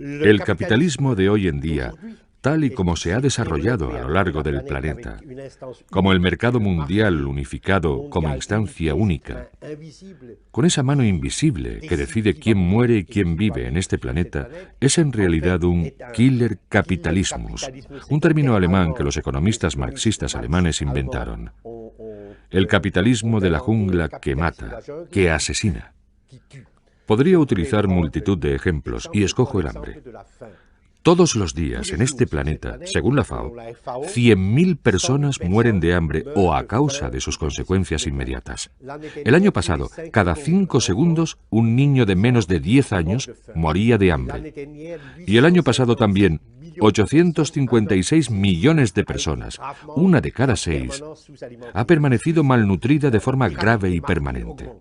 El capitalismo de hoy en día, tal y como se ha desarrollado a lo largo del planeta, como el mercado mundial unificado como instancia única, con esa mano invisible que decide quién muere y quién vive en este planeta, es en realidad un killer capitalismus, un término alemán que los economistas marxistas alemanes inventaron. El capitalismo de la jungla que mata, que asesina. Podría utilizar multitud de ejemplos y escojo el hambre. Todos los días en este planeta, según la FAO, 100.000 personas mueren de hambre o a causa de sus consecuencias inmediatas. El año pasado, cada 5 segundos, un niño de menos de 10 años moría de hambre. Y el año pasado también, 856 millones de personas, una de cada 6, ha permanecido malnutrida de forma grave y permanente.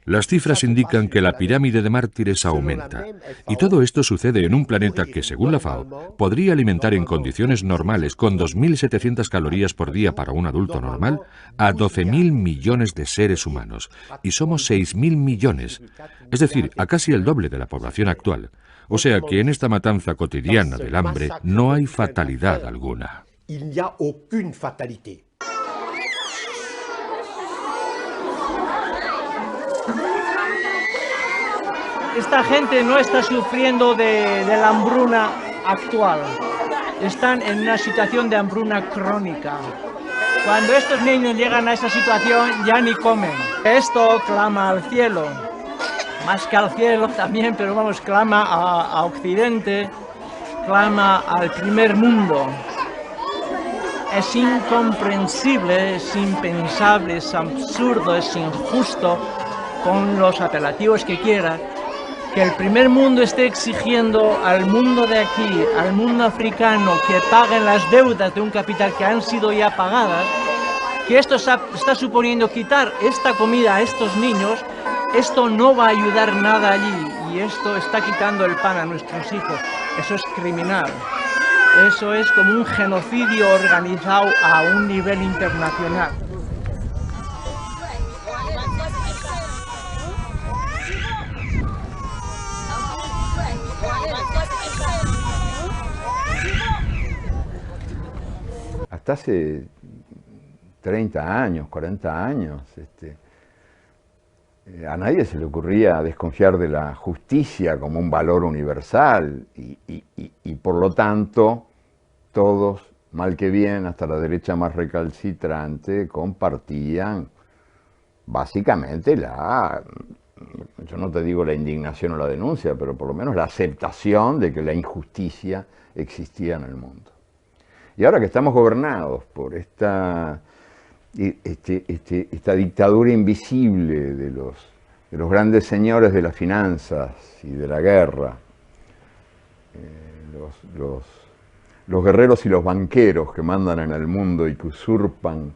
Las cifras indican que la pirámide de mártires aumenta, y todo esto sucede en un planeta que, según la FAO, podría alimentar en condiciones normales, con 2.700 calorías por día para un adulto normal, a 12.000 millones de seres humanos, y somos 6.000 millones, es decir, a casi el doble de la población actual. O sea que en esta matanza cotidiana del hambre no hay fatalidad alguna. Esta gente no está sufriendo de la hambruna actual. Están en una situación de hambruna crónica. Cuando estos niños llegan a esa situación, ya ni comen. Esto clama al cielo. Más que al cielo también, pero vamos, clama a Occidente, clama al primer mundo. Es incomprensible, es impensable, es absurdo, es injusto, con los apelativos que quiera, que el primer mundo esté exigiendo al mundo de aquí, al mundo africano, que paguen las deudas de un capital que han sido ya pagadas, que esto está suponiendo quitar esta comida a estos niños. Esto no va a ayudar nada allí, y esto está quitando el pan a nuestros hijos. Eso es criminal. Eso es como un genocidio organizado a un nivel internacional. Hasta hace 30 años, 40 años, a nadie se le ocurría desconfiar de la justicia como un valor universal y por lo tanto todos, mal que bien, hasta la derecha más recalcitrante, compartían básicamente yo no te digo la indignación o la denuncia, pero por lo menos la aceptación de que la injusticia existía en el mundo. Y ahora que estamos gobernados por esta dictadura invisible de los grandes señores de las finanzas y de la guerra, los guerreros y los banqueros que mandan en el mundo y que usurpan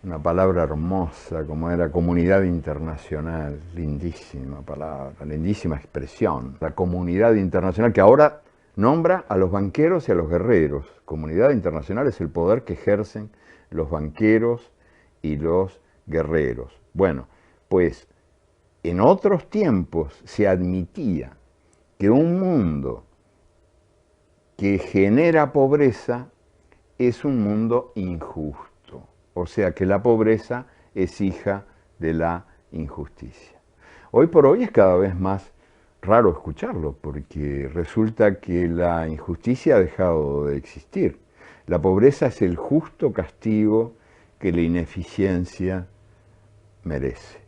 una palabra hermosa como era comunidad internacional, lindísima palabra, lindísima expresión, la comunidad internacional que ahora nombra a los banqueros y a los guerreros. Comunidad internacional es el poder que ejercen los banqueros y los guerreros. Bueno, pues en otros tiempos se admitía que un mundo que genera pobreza es un mundo injusto, o sea que la pobreza es hija de la injusticia. Hoy por hoy es cada vez más raro escucharlo, porque resulta que la injusticia ha dejado de existir. La pobreza es el justo castigo que la ineficiencia merece.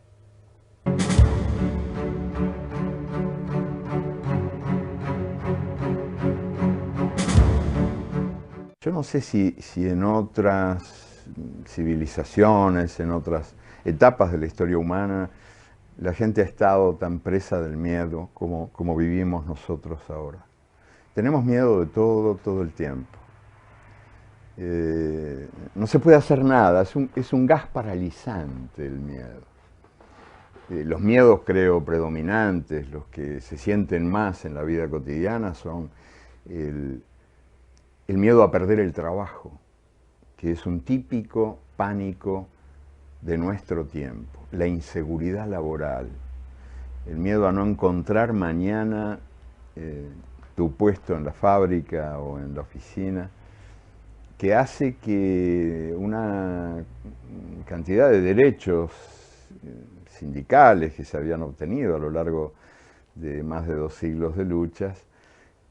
Yo no sé si en otras civilizaciones, en otras etapas de la historia humana, la gente ha estado tan presa del miedo como vivimos nosotros ahora. Tenemos miedo de todo el tiempo. No se puede hacer nada, es un gas paralizante el miedo. Los miedos, creo, predominantes, los que se sienten más en la vida cotidiana son el miedo a perder el trabajo, que es un típico pánico de nuestro tiempo, la inseguridad laboral, el miedo a no encontrar mañana tu puesto en la fábrica o en la oficina, que hace que una cantidad de derechos sindicales que se habían obtenido a lo largo de más de 2 siglos de luchas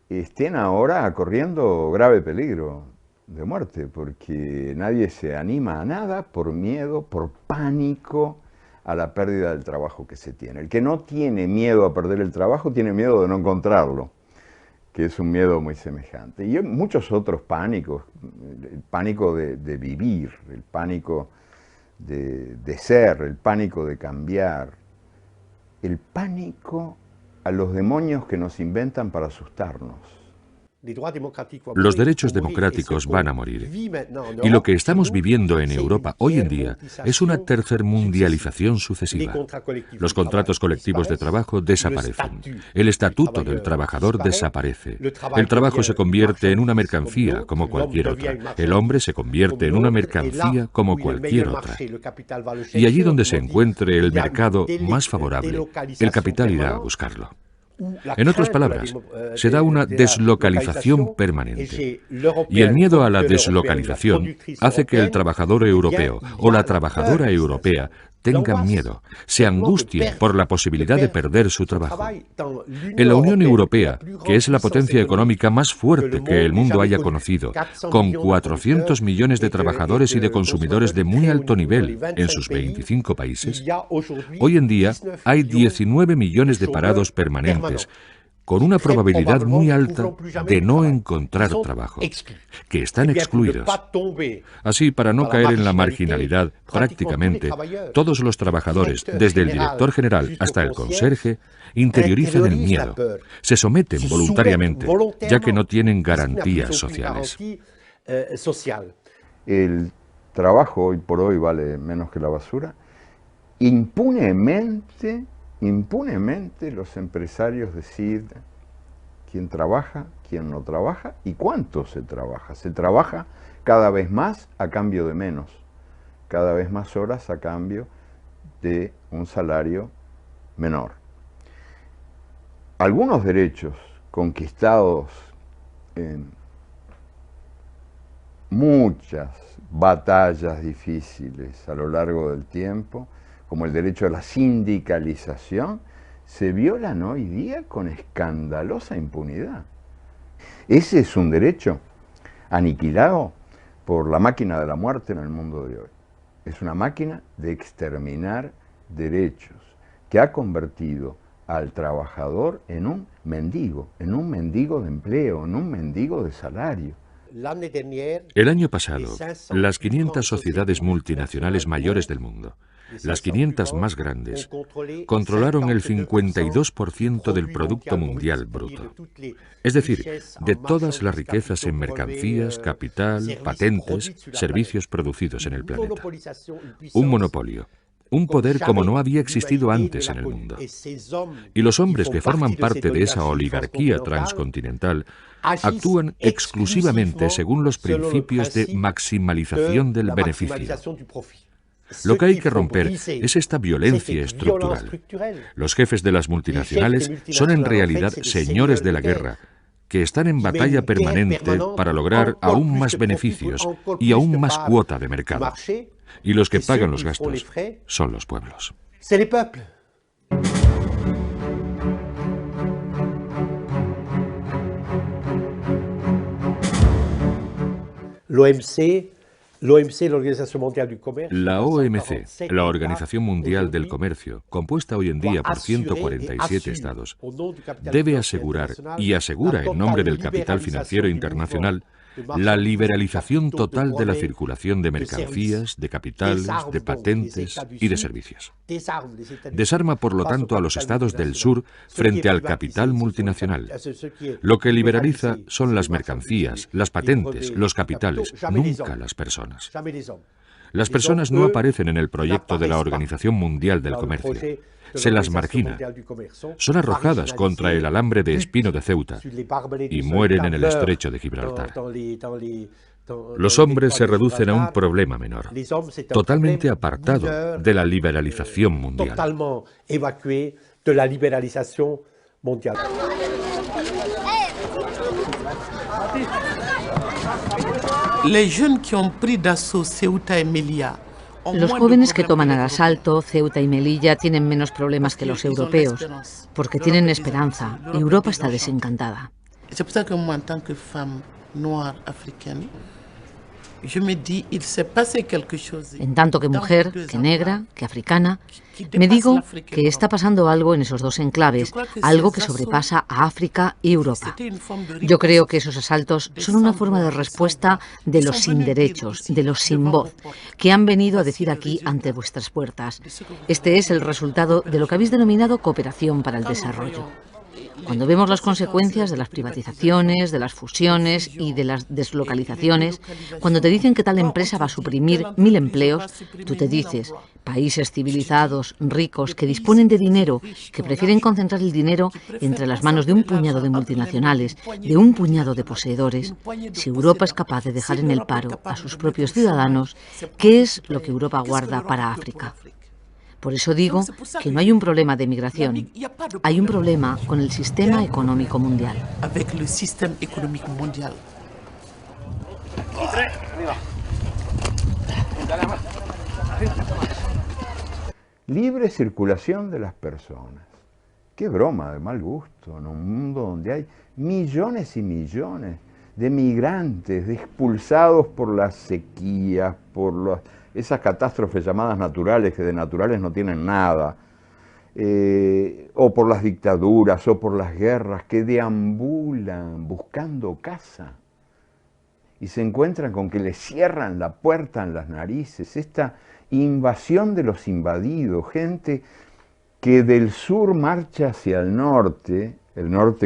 estén ahora corriendo grave peligro de muerte, porque nadie se anima a nada por miedo, por pánico a la pérdida del trabajo que se tiene. El que no tiene miedo a perder el trabajo tiene miedo de no encontrarlo, que es un miedo muy semejante. Y hay muchos otros pánicos, el pánico de vivir, el pánico de ser, el pánico de cambiar, el pánico a los demonios que nos inventan para asustarnos. Los derechos democráticos van a morir. Y lo que estamos viviendo en Europa hoy en día es una tercermundialización sucesiva. Los contratos colectivos de trabajo desaparecen. El estatuto del trabajador desaparece. El trabajo se convierte en una mercancía como cualquier otra. El hombre se convierte en una mercancía como cualquier otra. Y allí donde se encuentre el mercado más favorable, el capital irá a buscarlo. En otras palabras, se da una deslocalización permanente. Y el miedo a la deslocalización hace que el trabajador europeo o la trabajadora europea tengan miedo, se angustien por la posibilidad de perder su trabajo. En la Unión Europea, que es la potencia económica más fuerte que el mundo haya conocido, con 400 millones de trabajadores y de consumidores de muy alto nivel en sus 25 países, hoy en día hay 19 millones de parados permanentes, con una probabilidad muy alta de no encontrar trabajo, que están excluidos. Así, para no caer en la marginalidad, prácticamente todos los trabajadores, desde el director general hasta el conserje, interiorizan el miedo, se someten voluntariamente, ya que no tienen garantías sociales. El trabajo hoy por hoy vale menos que la basura. Impunemente los empresarios deciden quién trabaja, quién no trabaja y cuánto se trabaja. Se trabaja cada vez más a cambio de menos, cada vez más horas a cambio de un salario menor. Algunos derechos conquistados en muchas batallas difíciles a lo largo del tiempo, como el derecho a la sindicalización, se violan hoy día con escandalosa impunidad. Ese es un derecho aniquilado por la máquina de la muerte en el mundo de hoy. Es una máquina de exterminar derechos que ha convertido al trabajador en un mendigo de empleo, en un mendigo de salario. El año pasado, las 500 sociedades multinacionales mayores del mundo, las 500 más grandes, controlaron el 52% del Producto Mundial Bruto. Es decir, de todas las riquezas en mercancías, capital, patentes, servicios producidos en el planeta. Un monopolio. Un poder como no había existido antes en el mundo. Y los hombres que forman parte de esa oligarquía transcontinental actúan exclusivamente según los principios de maximalización del beneficio. Lo que hay que romper es esta violencia estructural. Los jefes de las multinacionales son en realidad señores de la guerra, que están en batalla permanente para lograr aún más beneficios y aún más cuota de mercado. Y los que pagan los gastos son los pueblos. La OMC, la Organización Mundial del Comercio, compuesta hoy en día por 147 estados, debe asegurar, y asegura en nombre del capital financiero internacional, la liberalización total de la circulación de mercancías, de capitales, de patentes y de servicios. Desarma, por lo tanto, a los estados del sur frente al capital multinacional. Lo que liberaliza son las mercancías, las patentes, los capitales, nunca las personas. Las personas no aparecen en el proyecto de la Organización Mundial del Comercio. Se las margina. Son arrojadas contra el alambre de espino de Ceuta y mueren en el estrecho de Gibraltar. Los hombres se reducen a un problema menor, totalmente apartado de la liberalización mundial. Los jóvenes que toman al asalto Ceuta y Melilla tienen menos problemas que los europeos, porque tienen esperanza. Europa está desencantada. En tanto que mujer, que negra, que africana, me digo que está pasando algo en esos dos enclaves, algo que sobrepasa a África y Europa. Yo creo que esos asaltos son una forma de respuesta de los sin derechos, de los sin voz, que han venido a decir aquí ante vuestras puertas. Este es el resultado de lo que habéis denominado cooperación para el desarrollo. Cuando vemos las consecuencias de las privatizaciones, de las fusiones y de las deslocalizaciones, cuando te dicen que tal empresa va a suprimir 1000 empleos, tú te dices, países civilizados, ricos, que disponen de dinero, que prefieren concentrar el dinero entre las manos de un puñado de multinacionales, de un puñado de poseedores. Si Europa es capaz de dejar en el paro a sus propios ciudadanos, ¿qué es lo que Europa guarda para África? Por eso digo que no hay un problema de migración, hay un problema con el sistema económico mundial. Libre circulación de las personas. Qué broma de mal gusto en un mundo donde hay millones y millones de migrantes expulsados por las sequías, por esas catástrofes llamadas naturales, que de naturales no tienen nada, o por las dictaduras, o por las guerras, que deambulan buscando casa y se encuentran con que les cierran la puerta en las narices. Esta invasión de los invadidos, gente que del sur marcha hacia el norte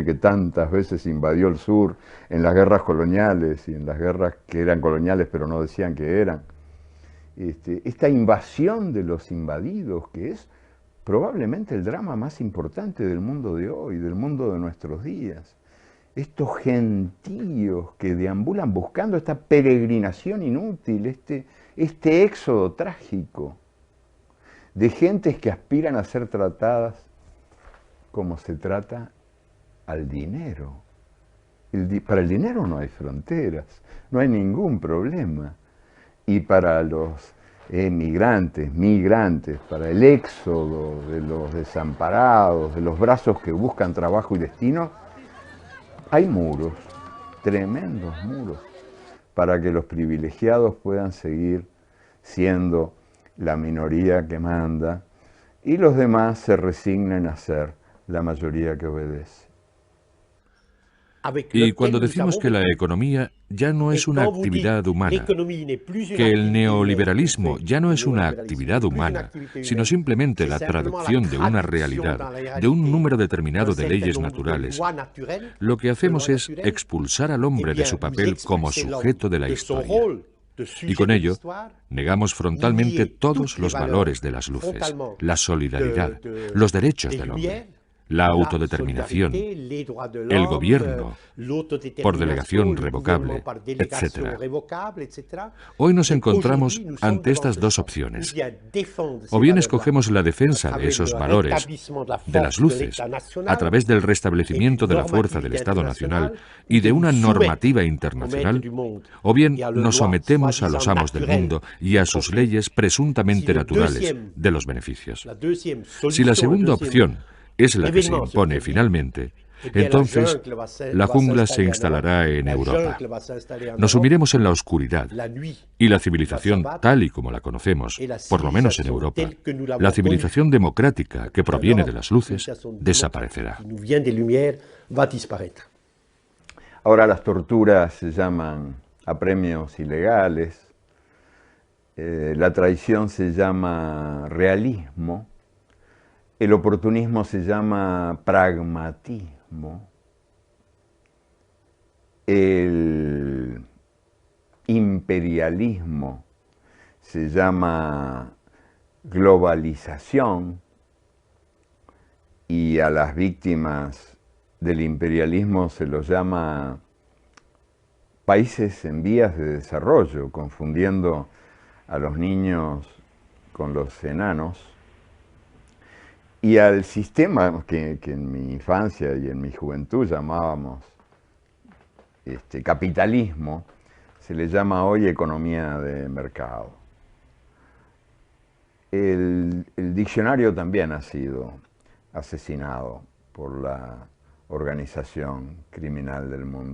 que tantas veces invadió el sur en las guerras coloniales y en las guerras que eran coloniales pero no decían que eran. Esta invasión de los invadidos, que es probablemente el drama más importante del mundo de hoy, del mundo de nuestros días. Estos gentíos que deambulan buscando esta peregrinación inútil, este éxodo trágico de gentes que aspiran a ser tratadas como se trata al dinero. Para el dinero no hay fronteras, no hay ningún problema. Y para los migrantes, para el éxodo de los desamparados, de los brazos que buscan trabajo y destino, hay muros, tremendos muros, para que los privilegiados puedan seguir siendo la minoría que manda y los demás se resignen a ser la mayoría que obedece. Y cuando decimos que la economía ya no es una actividad humana, que el neoliberalismo ya no es una actividad humana, sino simplemente la traducción de una realidad, de un número determinado de leyes naturales, lo que hacemos es expulsar al hombre de su papel como sujeto de la historia. Y con ello, negamos frontalmente todos los valores de las luces, la solidaridad, los derechos del hombre, la autodeterminación, el gobierno, por delegación revocable, etc. Hoy nos encontramos ante estas dos opciones. O bien escogemos la defensa de esos valores, de las luces, a través del restablecimiento de la fuerza del Estado Nacional y de una normativa internacional, o bien nos sometemos a los amos del mundo y a sus leyes presuntamente naturales de los beneficios. Si la segunda opción es la que se impone finalmente, entonces la jungla se instalará en Europa. Nos sumiremos en la oscuridad y la civilización tal y como la conocemos, por lo menos en Europa, la civilización democrática que proviene de las luces, desaparecerá. Ahora las torturas se llaman apremios ilegales, la traición se llama realismo, el oportunismo se llama pragmatismo, el imperialismo se llama globalización y a las víctimas del imperialismo se los llama países en vías de desarrollo, confundiendo a los niños con los enanos. Y al sistema que en mi infancia y en mi juventud llamábamos capitalismo, Se le llama hoy economía de mercado. El diccionario también ha sido asesinado por la organización criminal del mundo.